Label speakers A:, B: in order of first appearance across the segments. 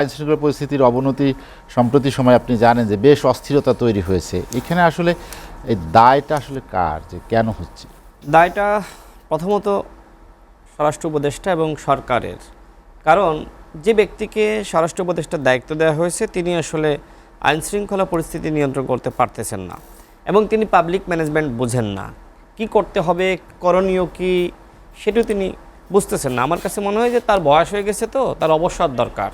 A: আইনশৃঙ্খলা পরিস্থিতির অবনতি সম্প্রতি সময় আপনি জানেন যে বেশ অস্থিরতা তৈরি হয়েছে। এখানে আসলে এই দায়টা আসলে কার, যে কেন হচ্ছে?
B: দায়টা প্রথমত স্বরাষ্ট্র উপদেষ্টা এবং সরকারের। কারণ যে ব্যক্তিকে স্বরাষ্ট্র উপদেষ্টার দায়িত্ব দেওয়া হয়েছে তিনি আসলে আইনশৃঙ্খলা পরিস্থিতি নিয়ন্ত্রণ করতে পারতেছেন না এবং তিনি পাবলিক ম্যানেজমেন্ট বুঝেন না, কি করতে হবে, করণীয় কি সেটাও তিনি বুঝতেছেন না। আমার কাছে মনে হয় যে তার বয়স হয়ে গেছে, তো তার অবসর দরকার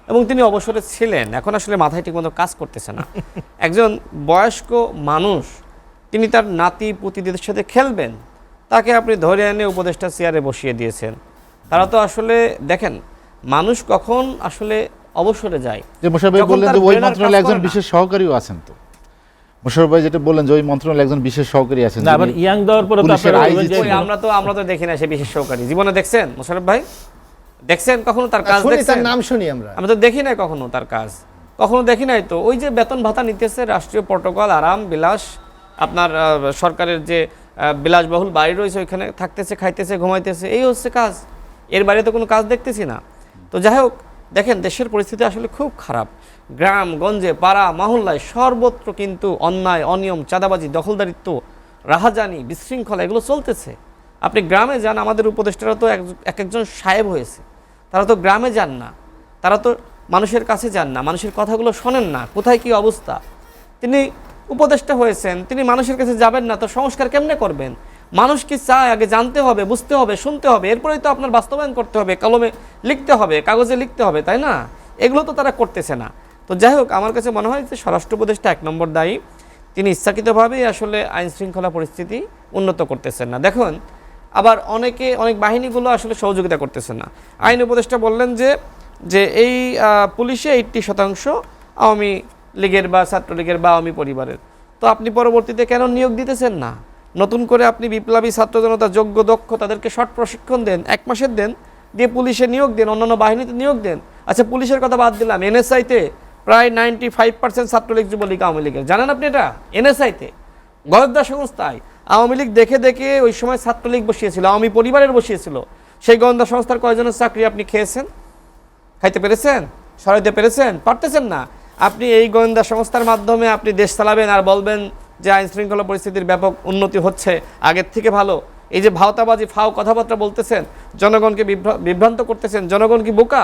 B: এবং তিনি অবসরে ছিলেন, এখন আসলে মাথায় ঠিকমতো কাজ করতেছে না। একজন বয়স্ক মানুষ, তিনি তার নাতি পুতিদের সাথে খেলবেন, তাকে আপনি ধরে এনে উপদেষ্টা চেয়ারে বসিয়ে দিয়েছেন। তারা তো আসলে দেখেন মানুষ কখন আসলে অবসরে যায়।
A: যে মোশাররফ ভাই বললেন যে ওই মন্ত্রণালয়ে একজন বিশেষ সহকারীও আছেন, তো মোশাররফ ভাই যেটা বললেন যে ওই মন্ত্রণালয়ে একজন বিশেষ সহকারী আছেন।
C: না, আবার ইয়াং দেওয়ার পরে তো
B: আমরা তো দেখি না সে বিশেষ সহকারী। জীবনে দেখছেন মোশাররফ ভাই? দেখছেন কখনো তার কাজ?
D: দেখছেন? নাম শুনি আমরা
B: তো দেখি নাই কখনো তার কাজ, কখনো দেখি নাই। তো ওই যে বেতন ভাতা নিতেছে, রাষ্ট্রীয় প্রটোকল, আরাম বিলাস, আপনার সরকারের যে বিলাসবহুল বাড়ি রয়েছে ওইখানে থাকতেছে, খাইতেছে, ঘুমাইতেছে, এই হচ্ছে কাজ। এর বাইরে তো কোনো কাজ দেখতেছি না। তো যাই হোক, দেখেন দেশের পরিস্থিতি আসলে খুব খারাপ। গ্রাম গঞ্জে, পাড়া মহল্লায় সর্বত্র কিন্তু অন্যায়, অনিয়ম, চাঁদাবাজি, দখলদারিত্ব, রাহাজানি, বিশৃঙ্খলা এগুলো চলতেছে। আপনি গ্রামে যান, আমাদের উপদেষ্টারা তো এক একজন সাহেব হয়েছে, তারা তো গ্রামে যান না, তারা তো মানুষের কাছে যান না, মানুষের কথাগুলো শোনেন না, কোথায় কি অবস্থা। তিনি উপদেষ্টা হয়েছেন, তিনি মানুষের কাছে যাবেন না, তো সংস্কার কেমনে করবেন? মানুষ কি চায় আগে জানতে হবে, বুঝতে হবে, শুনতে হবে, এরপরেই তো আপনার বাস্তবায়ন করতে হবে, কলমে লিখতে হবে, কাগজে লিখতে হবে, তাই না? এগুলো তো তারা করতেছে না। তো যাই হোক, আমার কাছে মনে হয় যে স্বরাষ্ট্র উপদেষ্টা 1 নম্বর দায়ী। তিনি ইচ্ছাকৃতভাবেই আসলে আইন শৃঙ্খলা পরিস্থিতি উন্নত করতেছেন না। দেখুন, আবার অনেক বাহিনীগুলো আসলে সহযোগিতা করতেছে না। আইন উপদেষ্টা বললেন যে এই পুলিশে 80% আওয়ামী লীগের বা ছাত্রলীগের বা আওয়ামী পরিবারের। তো আপনি পরবর্তীতে কেন নিয়োগ দিতেছেন না? নতুন করে আপনি বিপ্লবী ছাত্র জনতা যোগ্য দক্ষ তাদেরকে শর্ট প্রশিক্ষণ দেন, 1 মাসের দেন, দিয়ে পুলিশে নিয়োগ দেন, অন্যান্য বাহিনীতে নিয়োগ দেন। আচ্ছা, পুলিশের কথা বাদ দিলাম, এনএসআইতে প্রায় 95% ছাত্রলীগ, যুবলীগ, আওয়ামী লীগের। জানেন আপনি এটা? এনএসআইতে গোয়েন্দা সংস্থায় আওয়ামী লীগ দেখে দেখে ওই সময় ছাত্রলীগ বসিয়েছিল, আওয়ামী পরিবারের বসিয়েছিল। সেই গোয়েন্দা সংস্থার কয়জনের চাকরি আপনি খেয়েছেন? খাইতে পেরেছেন? সরাইতে পেরেছেন? পারতেছেন না। আপনি এই গোয়েন্দা সংস্থার মাধ্যমে আপনি দেশ চালাবেন আর বলবেন যে আইন শৃঙ্খলা পরিস্থিতির ব্যাপক উন্নতি হচ্ছে, আগের থেকে ভালো। এই যে ভাওতাবাজি, ফাও কথাবার্তা বলতেছেন, জনগণকে বিভ্রান্ত করতেছেন। জনগণ কি বোকা?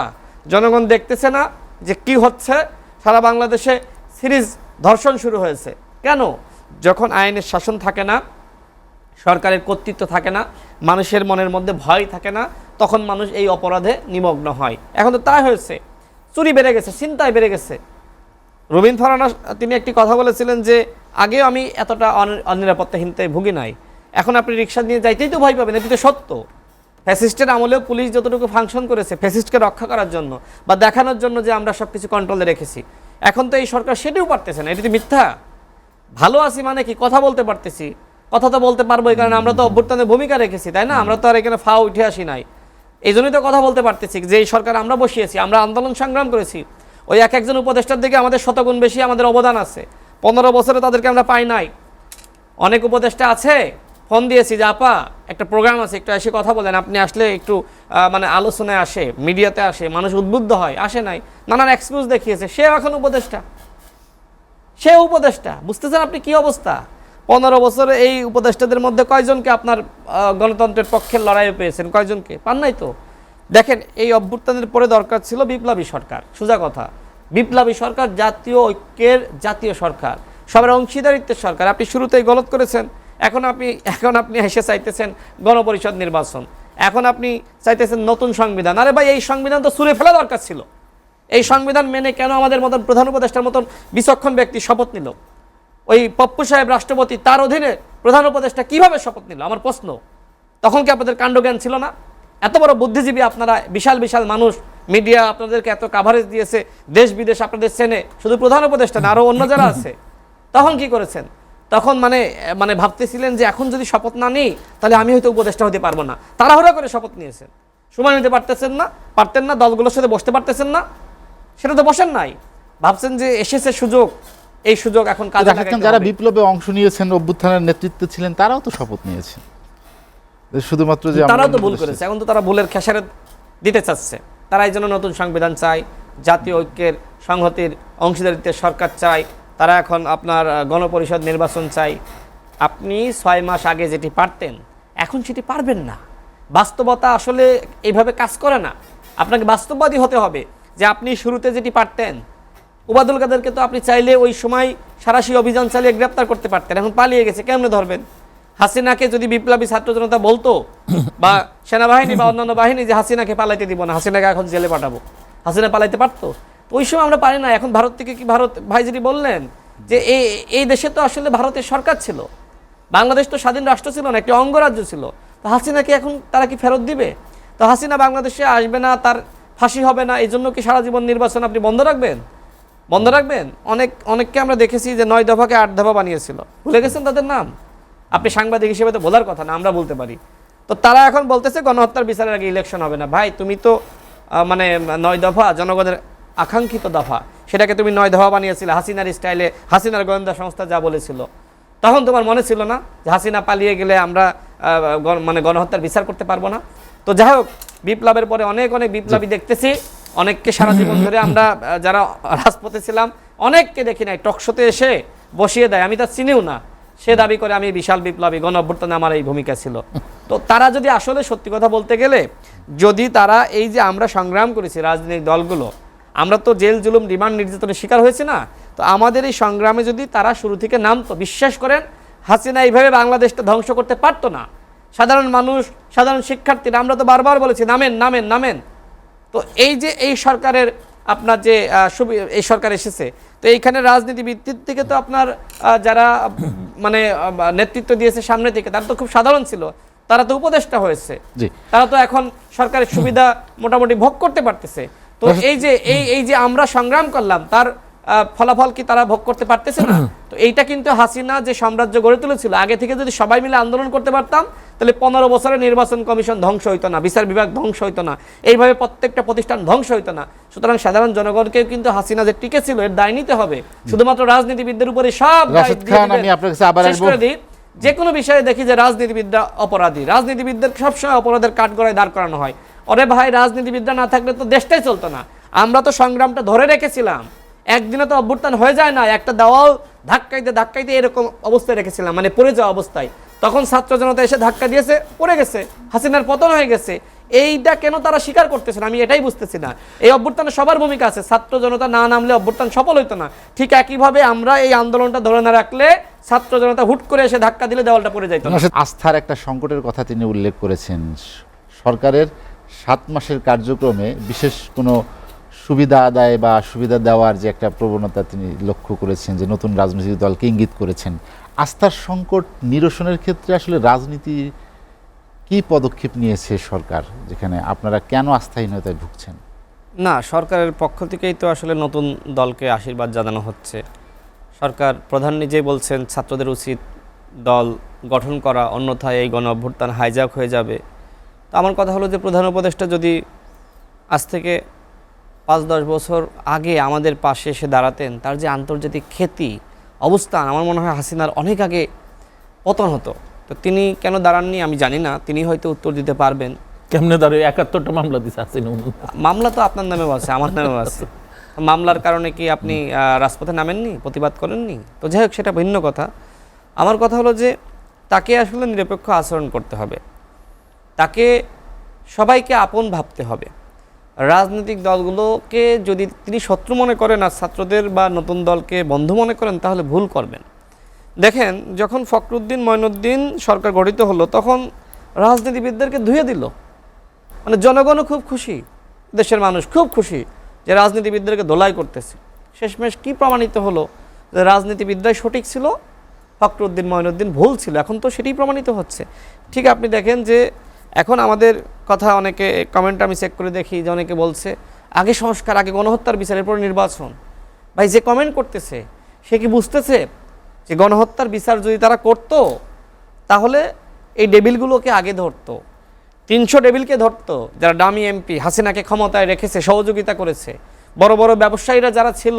B: জনগণ দেখতেছে না যে কি হচ্ছে? সারা বাংলাদেশে সিরিজ ধর্ষণ শুরু হয়েছে। কেন? যখন আইনের শাসন থাকে না, সরকারের কর্তৃত্ব থাকে না, মানুষের মনের মধ্যে ভয় থাকে না, তখন মানুষ এই অপরাধে নিমগ্ন হয়। এখন তো তাই হয়েছে, চুরি বেড়ে গেছে, ছিনতাই বেড়ে গেছে। রবীন ফারানা তিনি একটি কথা বলেছিলেন যে আগেও আমি এতটা অনিরাপত্তাহীনতায় ভুগি নাই, এখন আপনি রিক্সা নিয়ে যাইতেই তো ভয় পাবেন। এটি তো সত্য। ফ্যাসিস্টের আমলেও পুলিশ যতটুকু ফাংশন করেছে ফ্যাসিস্টকে রক্ষা করার জন্য বা দেখানোর জন্য যে আমরা সব কিছু কন্ট্রোলে রেখেছি, এখন তো এই সরকার সেটিও পারতেছে না। এটি তো মিথ্যা। ভালো আছি মানে কি? কথা বলতে পারতেছি, কথা তো বলতে পারবো, এই কারণে আমরা তো অভ্যুত্থানের ভূমিকা রেখেছি, তাই না? আমরা তো আর এখানে ফাও উঠে আসি নাই। এই জন্যই তো কথা বলতে পারতেছি যে এই সরকার আমরা বসিয়েছি, আমরা আন্দোলন সংগ্রাম করেছি। ওই একজন উপদেষ্টার দিকে আমাদের শতগুণ বেশি আমাদের অবদান আছে। 15 বছরে তাদেরকে আমরা পাই নাই। অনেক উপদেষ্টা আছে, ফোন দিয়েছি যে আপা একটা প্রোগ্রাম আছে, একটু এসে কথা বলেন, আপনি আসলে একটু মানে আলোচনায় আসে, মিডিয়াতে আসে, মানুষ উদ্বুদ্ধ হয়, আসে নাই, নানান এক্সকিউজ দেখিয়েছে। সে এখন উপদেষ্টা, সে উপদেষ্টা। বুঝতেছেন আপনি কি অবস্থা? 15 বছরে এই উপদেষ্টাদের মধ্যে কয়জনকে আপনার গণতন্ত্রের পক্ষের লড়াইয়ে পেয়েছেন? কয়জনকে? পান নাই তো। দেখেন, এই অভ্যুত্থানের পরে দরকার ছিল বিপ্লবী সরকার। সোজা কথা, বিপ্লবী সরকার, জাতীয় ঐক্যের জাতীয় সরকার, সবার অংশীদারিত্বের সরকার। আপনি শুরুতেই গলত করেছেন। এখন আপনি এসে চাইতেছেন গণপরিষদ নির্বাচন, এখন আপনি চাইতেছেন নতুন সংবিধান। আরে ভাই, এই সংবিধান তো ছুঁড়ে ফেলা দরকার ছিল। এই সংবিধান মেনে কেন আমাদের মতন প্রধান উপদেষ্টার মতন বিচক্ষণ ব্যক্তি শপথ নিল? ওই পপ্পু সাহেব রাষ্ট্রপতি, তার অধীনে প্রধান উপদেষ্টা কিভাবে শপথ নিল? আমার প্রশ্ন। তখন কি আপনাদের কাণ্ডজ্ঞান ছিল না? এত বড় বুদ্ধিজীবী আপনারা, বিশাল বিশাল মানুষ, মিডিয়া আপনাদেরকে এত কাভারেজ দিয়েছে, দেশ বিদেশ আপনাদের চেনে, শুধু প্রধান উপদেষ্টা না, আরও অন্য যারা আছে। তখন কি করেছেন? তখন মানে ভাবতেছিলেন যে এখন যদি শপথ না নিই তাহলে আমি হয়তো উপদেষ্টা হতে পারবো না। তাড়াহুড়া করে শপথ নিয়েছেন, সময় নিতে পারতেন না, দলগুলোর সাথে বসতে পারতেছেন না, সেটা তো বসেন নাই। ভাবছেন যে এসেছে সুযোগ, এই সুযোগ এখন কাজে লাগাতে হবে।
A: যারা বিপ্লবে অংশ নিয়েছেন, অভ্যুত্থানের নেতৃত্বে ছিলেন, তারাও তো শপথ নিয়েছেন। শুধুমাত্র যে
B: তারাও তো ভুল করেছে, এখন তো তারা ভুলের খেসারত দিতে চাচ্ছে। তারা এই জন্য নতুন সংবিধান চায়, জাতীয় ঐক্যের সংহতির অংশীদারিত্বের সরকার চায়, তারা এখন আপনার গণপরিষদ নির্বাচন চাই। আপনি 6 মাস আগে যেটি পারতেন এখন সেটি পারবেন না। বাস্তবতা আসলে এইভাবে কাজ করে না। আপনাকে বাস্তববাদী হতে হবে যে আপনি শুরুতে যেটি পারতেন, ওবায়দুল কাদেরকে তো আপনি চাইলে ওই সময় সারাশি অভিযান চালিয়ে গ্রেপ্তার করতে পারতেন, এখন পালিয়ে গেছে, কেমনে ধরবেন? হাসিনাকে যদি বিপ্লবী ছাত্র জনতা বলতো বা সেনাবাহিনী বা অন্যান্য বাহিনী যে হাসিনাকে পালাইতে দিব না, হাসিনাকে এখন জেলে পাঠাবো, হাসিনা পালাইতে পারতো? তো ওই সময় আমরা পারি না। এখন ভারত থেকে কি, ভারত ভাই যেটি বললেন যে এই দেশে তো আসলে ভারতের সরকার ছিল, বাংলাদেশ তো স্বাধীন রাষ্ট্র ছিল না, একটি অঙ্গরাজ্য ছিল। তো হাসিনাকে এখন তারা কি ফেরত দিবে? তো হাসিনা বাংলাদেশে আসবে না, তার ফাঁসি হবে না, এই জন্য কি সারা জীবন নির্বাচন আপনি বন্ধ রাখবেন? বন্ধ রাখবেন? অনেককে আমরা দেখেছি যে 9 দফাকে 8 দফা বানিয়েছিল, ভুলে গেছেন তাদের নাম? আপনি সাংবাদিক হিসেবে তো বলার কথা না, আমরা বলতে পারি। তো তারা এখন বলতেছে গণহত্যার বিচারের আগে ইলেকশন হবে না। ভাই তুমি তো মানে 9 দফা জনগণের আকাঙ্ক্ষিত দফা, সেটাকে তুমি 9 দফা বানিয়েছিলে হাসিনার স্টাইলে, হাসিনার গোয়েন্দা সংস্থা যা বলেছিল। তখন তোমার মনে ছিল না যে হাসিনা পালিয়ে গেলে আমরা মানে গণহত্যার বিচার করতে পারবো না? তো যাই হোক, বিপ্লবের পরে অনেক বিপ্লবী দেখতেছি, অনেককে সারা জীবন ধরে আমরা যারা রাজপথে ছিলাম অনেককে দেখি নাই, টকশোতে এসে বসিয়ে দেয়, আমি তা চিনিও না, সে দাবি করে আমি বিশাল বিপ্লবী, গণ অভ্যুত্থানে আমার এই ভূমিকা ছিল। তো তারা যদি আসলে সত্যি কথা বলতে গেলে, যদি তারা এই যে আমরা সংগ্রাম করেছি রাজনৈতিক দলগুলো, আমরা তো জেল জুলুম রিমান্ড নির্যাতনের শিকার হয়েছে না? তো আমাদের এই সংগ্রামে যদি তারা শুরু থেকে নামতো, বিশ্বাস করেন হাসিনা এইভাবে বাংলাদেশটা ধ্বংস করতে পারতো না। সাধারণ মানুষ, সাধারণ শিক্ষার্থীরা, আমরা তো বারবার বলেছি নামেন নামেন নামেন। তো এই যে এই সরকারের আপনার যে এই সরকার এসেছে, তো এইখানে রাজনীতিবিদদের থেকে তো আপনার যারা মানে নেতৃত্ব দিয়েছে সামনে থেকে, তারা তো খুব সাধারণ ছিল, তারা তো উপদেষ্টা হয়েছে, তারা তো এখন সরকারের সুবিধা মোটামুটি ভোগ করতে পারতেছে। তো এই যে আমরা সংগ্রাম করলাম, তার ফলাফল কি তারা ভোগ করতে পারতেছে না? তো এইটা কিন্তু হাসিনা যে সাম্রাজ্য গড়ে তুলেছিল, আগে থেকে যদি সবাই মিলে আন্দোলন করতে পারতাম, তাহলে 15 বছরের নির্বাচন কমিশন ধ্বংস হইতো না, বিচার বিভাগ ধ্বংস হইতো না, এইভাবে প্রত্যেকটা প্রতিষ্ঠান ধ্বংস হইতো না। সুতরাং সাধারণ জনগণকেও কিন্তু হাসিনা যে টিকে ছিল এর দায় নিতে হবে, শুধুমাত্র রাজনীতিবিদদের উপরে সব যে কোনো বিষয়ে দেখি যে রাজনীতিবিদরা অপরাধী, রাজনীতিবিদদের সবসময় অপরাধের কাঠগড়ায় দাঁড় করানো হয়। ওরে ভাই, রাজনীতিবিদরা না থাকলে তো দেশটাই চলতো না। আমরা তো সংগ্রামটা ধরে রেখেছিলাম, একদিনে তো অভ্যুত্থান হয়ে যায় না, একটা দেওয়াল ধাক্কাইতে ধাক্কাইতে এরকম অবস্থায় রেখেছিলাম, মানে পড়ে যাওয়া অবস্থায়। তখন ছাত্র জনতা এসে ধাক্কা দিয়েছে, পড়ে গেছে, হাসিনার পতন হয়ে গেছে। এইটা কেন তারা স্বীকার করতেছে না, আমি এটাই বুঝতেছি না। এই অভ্যুত্থানে সবার ভূমিকা আছে, ছাত্র জনতা না নামলে অভ্যুত্থান সফল হইতো না। ঠিক একইভাবে আমরা এই আন্দোলনটা ধরে না রাখলে ছাত্র জনতা হুট করে এসে ধাক্কা দিলে দেওয়ালটা পড়ে যাইতো না।
A: আস্থার একটা সংকটের কথা তিনি উল্লেখ করেছেন। সরকারের 7 মাসের কার্যক্রমে বিশেষ কোনো সুবিধা আদায় বা সুবিধা দেওয়ার যে একটা প্রবণতা তিনি লক্ষ্য করেছেন, যে নতুন রাজনৈতিক দলকে ইঙ্গিত করেছেন। আস্থার সংকট নিরসনের ক্ষেত্রে আসলে রাজনীতি কি পদক্ষেপ নিয়েছে সরকার, যেখানে আপনারা কেন আস্থাহীনতায় ভুগছেন?
B: না, সরকারের পক্ষ থেকেই তো আসলে নতুন দলকে আশীর্বাদ জানানো হচ্ছে। সরকার প্রধান নিজেই বলছেন ছাত্রদের উচিত দল গঠন করা, অন্যথায় এই গণ অভ্যুত্থান হাইজ্যাক হয়ে যাবে। তো আমার কথা হলো যে প্রধান উপদেষ্টা যদি আজ থেকে 5-10 বছর আগে আমাদের পাশে এসে দাঁড়াতেন, তার যে আন্তর্জাতিক খ্যাতি অবস্থান, আমার মনে হয় হাসিনার অনেক আগে পতন হতো। তো তিনি কেন দাঁড়াননি আমি জানি না, তিনি হয়তো উত্তর দিতে পারবেন।
C: কেমনে দাঁড়িয়ে 71টা মামলা দিচ্ছে হাসিনা?
B: মামলা তো আপনার নামেও আছে, আমার নামেও আছে। মামলার কারণে কি আপনি রাজপথে নামেননি, প্রতিবাদ করেননি? তো যাই হোক, সেটা ভিন্ন কথা। আমার কথা হলো যে তাকে আসলে নিরপেক্ষ আচরণ করতে হবে, তাকে সবাইকে আপন ভাবতে হবে। রাজনৈতিক দলগুলোকে যদি তিনি শত্রু মনে করেন আর ছাত্রদের বা নতুন দলকে বন্ধু মনে করেন, তাহলে ভুল করবেন। দেখেন, যখন ফখরুদ্দিন মঈনুদ্দিন সরকার গঠিত হলো, তখন রাজনীতিবিদদেরকে ধুয়ে দিল, মানে জনগণও খুব খুশি, দেশের মানুষ খুব খুশি যে রাজনীতিবিদদেরকে ধোলাই করতেছে। শেষমেশ কি প্রমাণিত হলো? যে রাজনীতিবিদরাই সঠিক ছিল, ফখরুদ্দিন মঈনুদ্দিন ভুল ছিল। এখন তো সেটাই প্রমাণিত হচ্ছে। ঠিক আপনি দেখেন যে এখন আমাদের কথা অনেকে কমেন্ট আমি চেক করে দেখি যে অনেকে বলছে আগে সংস্কার, আগে গণহত্যার বিচারের পর নির্বাচন। ভাই, যে কমেন্ট করতেছে সে কি বুঝতেছে যে গণহত্যার বিচার যদি তারা করতো তাহলে এই ডেবিলগুলোকে আগে ধরতো, 300 ডেবিলকে ধরতো যারা ডামি এমপি হাসিনাকে ক্ষমতায় রেখেছে, সহযোগিতা করেছে। বড় বড় ব্যবসায়ীরা যারা ছিল,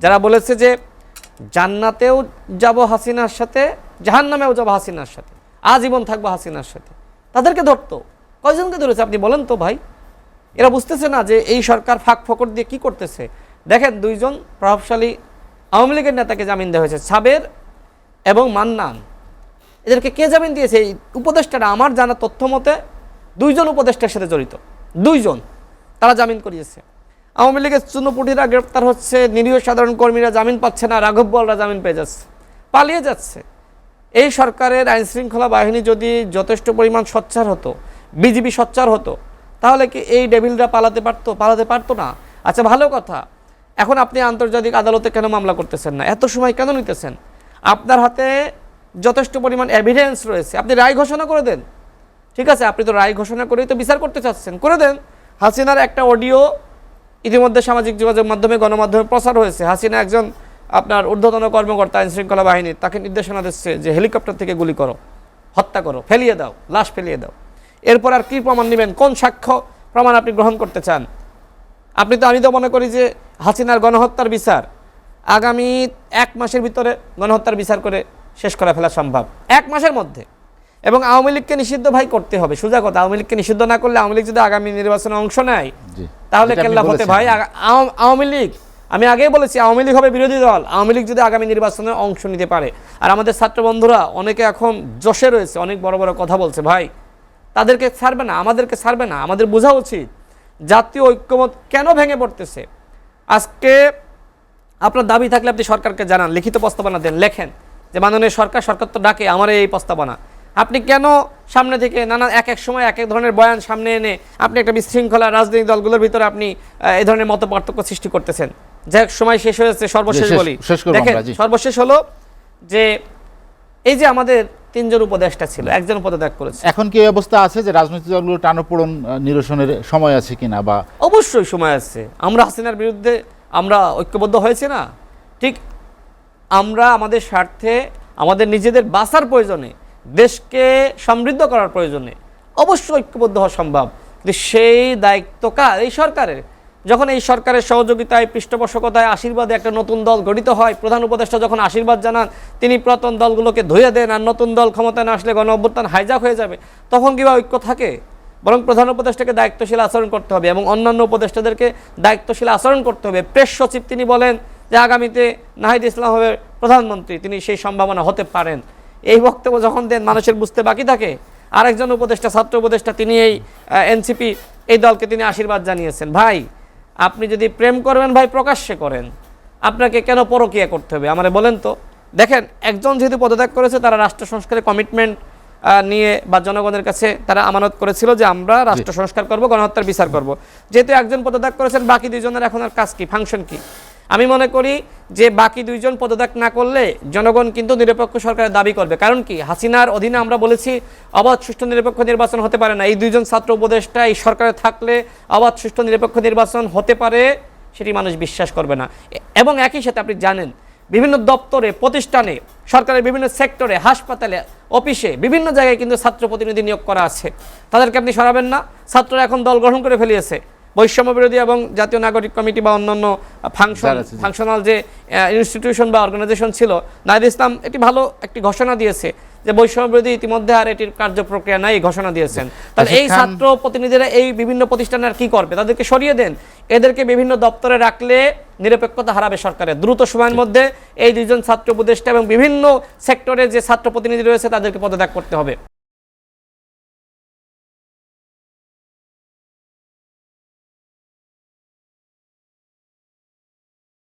B: যারা বলেছে যে জান্নাতেও যাব হাসিনার সাথে, জাহান্নামেও যাব হাসিনার সাথে, আজীবন থাকবো হাসিনার সাথে, তাদেরকে ধরতো। কয়জনকে ধরেছে আপনি বলেন তো ভাই? এরা বুঝতেছে না যে এই সরকার ফাঁক ফকর দিয়ে কি করতেছে। দেখেন, দুইজন প্রভাবশালী আওয়ামী লীগের নেতাকে জামিন দেওয়া হয়েছে, সাবের এবং মান্নান। এদেরকে কে জামিন দিয়েছে? এই উপদেষ্টারা, আমার জানা তথ্য মতে দুইজন উপদেষ্টার সাথে জড়িত, দুইজন, তারা জামিন করিয়েছে। আওয়ামী লীগের চুনোপুটিরা গ্রেপ্তার হচ্ছে, নিরীহ সাধারণ কর্মীরা জামিন পাচ্ছে না, রাঘব বোয়ালরা জামিন পেয়ে যাচ্ছে, পালিয়ে যাচ্ছে। এই সরকারের আইনশৃঙ্খলা বাহিনী যদি যথেষ্ট পরিমাণ সোচ্চার হতো, বিজিবি সোচ্চার হতো, তাহলে কি এই ডেভিলরা পালাতে পারতো না? আচ্ছা, ভালো কথা, এখন আপনি আন্তর্জাতিক আদালতে কেন মামলা করতেছেন না? এত সময় কেন নিতেছেন? আপনার হাতে যথেষ্ট পরিমাণ এভিডেন্স রয়েছে, আপনি রায় ঘোষণা করে দেন। ঠিক আছে, আপনি তো রায় ঘোষণা করেই তো বিচার করতে চাচ্ছেন, করে দেন। হাসিনার একটা অডিও ইতিমধ্যে সামাজিক যোগাযোগ মাধ্যমে, গণমাধ্যমে প্রচার হয়েছে। হাসিনা একজন আপনার ঊর্ধ্বতন কর্মকর্তা আইনশৃঙ্খলা বাহিনীর, তাকে নির্দেশনা দিচ্ছে যে হেলিকপ্টার থেকে গুলি করো, হত্যা করো, ফেলিয়ে দাও, লাশ ফেলিয়ে দাও। এরপর আর কি প্রমাণ নেবেন? কোন সাক্ষ্য প্রমাণ আপনি গ্রহণ করতে চান? আমি তো মনে করি যে হাসিনার গণহত্যার বিচার আগামী 1 মাসের ভিতরে গণহত্যার বিচার করে শেষ করা ফেলা সম্ভব, 1 মাসের মধ্যে। এবং আওয়ামী লীগকে নিষিদ্ধ ভাই করতে হবে, সোজা কথা। আওয়ামী লীগকে নিষিদ্ধ না করলে, আওয়ামী লীগ যদি আগামী নির্বাচনে অংশ নেয়, তাহলে কেল্লা ফতে ভাই। আওয়ামী লীগ, আমি আগেই বলেছি, আওয়ামী লীগ হবে বিরোধী দল। আওয়ামী লীগ যদি আগামী নির্বাচনে অংশ নিতে পারে, আর আমাদের ছাত্র বন্ধুরা অনেকে এখন জোশে রয়েছে, অনেক বড় বড় কথা বলছে, ভাই তাদেরকে ছাড়বে না, আমাদেরকে ছাড়বে না। আমাদের বোঝা উচিত জাতীয় ঐক্যমত কেন ভেঙে পড়তেছে। আজকে আপনার দাবি থাকলে আপনি সরকারকে জানান, লিখিত প্রস্তাবনা দেন, লেখেন যে মাননীয় সরকার তো ডাকে আমার এই প্রস্তাবনা। আপনি কেন সামনে থেকে নানা এক সময় এক ধরনের বয়ান সামনে এনে আপনি একটা বিশৃঙ্খলা রাজনৈতিক দলগুলোর ভিতরে আপনি এই ধরনের মত পার্থক্য সৃষ্টি করতেছেন? যে এক সময় শেষ হয়েছে, সর্বশেষ বলি, দেখেন সর্বশেষ হলো যে এই যে আমাদের 3 জন উপদেষ্টা ছিল, একজন পদত্যাগ করেছে।
A: এখন কি অবস্থা আছে যে রাজনৈতিক দলগুলো টানাপোড়েন নিরসনের সময় আছে কিনা? বা
B: অবশ্যই সময় আছে। আমরা হাসিনার বিরুদ্ধে আমরা ঐক্যবদ্ধ হয়েছি না? ঠিক আমরা আমাদের স্বার্থে, আমাদের নিজেদের বাঁচার প্রয়োজনে, দেশকে সমৃদ্ধ করার প্রয়োজনে অবশ্যই ঐক্যবদ্ধ হওয়া সম্ভব। কিন্তু সেই দায়িত্ব কার? এই সরকারের। যখন এই সরকারের সহযোগিতায়, পৃষ্ঠপোষকতায়, আশীর্বাদে একটা নতুন দল গঠিত হয়, প্রধান উপদেষ্টা যখন আশীর্বাদ জানান, তিনি পুরাতন দলগুলোকে ধুয়ে দেন, আর নতুন দল ক্ষমতায় না আসলে গণ অভ্যুত্থান হাইজাক হয়ে যাবে, তখন কিংবা ঐক্য থাকে? বরং প্রধান উপদেষ্টাকে দায়িত্বশীল আচরণ করতে হবে এবং অন্যান্য উপদেষ্টাদেরকে দায়িত্বশীল আচরণ করতে হবে। প্রেস সচিব তিনি বলেন যে আগামীতে নাহিদ ইসলাম হবে প্রধানমন্ত্রী, তিনি সেই সম্ভাবনা হতে পারেন। এই বক্তব্য যখন দেন, মানুষের বুঝতে বাকি থাকে। আরেকজন উপদেষ্টা, ছাত্র উপদেষ্টা, তিনি এই এনসিপি এই দলকে তিনি আশীর্বাদ জানিয়েছেন। ভাই, আপনি যদি প্রেম করবেন ভাই প্রকাশ্যে করেন, আপনাকে কেন পরকীয়া করতে হবে আমারে বলেন তো? দেখেন, একজন যেহেতু পদত্যাগ করেছে, তারা রাষ্ট্র সংস্কারের কমিটমেন্ট নিয়ে বা জনগণের কাছে তারা আমানত করেছিল যে আমরা রাষ্ট্র সংস্কার করব, গণহত্যার বিচার করব। যেহেতু একজন পদত্যাগ করেছেন, বাকি 2 জনের এখন আর কাজ কি, ফাংশন কি? আমি মনে করি যে বাকি 2 জন পদত্যাগ না করলে জনগণ কিন্তু নিরপেক্ষ সরকারের দাবি করবে। কারণ কি, হাসিনার অধীনে আমরা বলেছি অবাধ, সুষ্ঠু, নিরপেক্ষ নির্বাচন হতে পারে না। এই 2 জন ছাত্র উপদেষ্টা এই সরকারে থাকলে অবাধ, সুষ্ঠু, নিরপেক্ষ নির্বাচন হতে পারে, সেটি মানুষ বিশ্বাস করবে না। এবং একই সাথে আপনি জানেন, বিভিন্ন দপ্তরে, প্রতিষ্ঠানে, সরকারের বিভিন্ন সেক্টরে, হাসপাতালে, অফিসে, বিভিন্ন জায়গায় কিন্তু ছাত্র প্রতিনিধি নিয়োগ করা আছে। তাদেরকে আপনি সরাবেন না? ছাত্ররা এখন দল গঠন করে ফেলিয়েছে। বৈষম্য বিরোধী এবং জাতীয় নাগরিক কমিটি বা অন্যান্য ফাংশনাল যে ইনস্টিটিউশন বা অর্গানাইজেশন ছিল, নাহিদ ইসলাম এটি ভালো একটি ঘোষণা দিয়েছে যে বৈষম্য বিরোধী ইতিমধ্যে আর এটির কার্যপ্রক্রিয়া নাই, ঘোষণা দিয়েছেন। তাহলে এই ছাত্র প্রতিনিধিরা এই বিভিন্ন প্রতিষ্ঠানে আর কি করবে? তাদেরকে সরিয়ে দেন। এদেরকে বিভিন্ন দপ্তরে রাখলে নিরপেক্ষতা হারাবে সরকারের। দ্রুত সময়ের মধ্যে এই 2 জন ছাত্র উপদেষ্টা এবং বিভিন্ন সেক্টরে যে ছাত্র প্রতিনিধি রয়েছে তাদেরকে পদত্যাগ করতে হবে।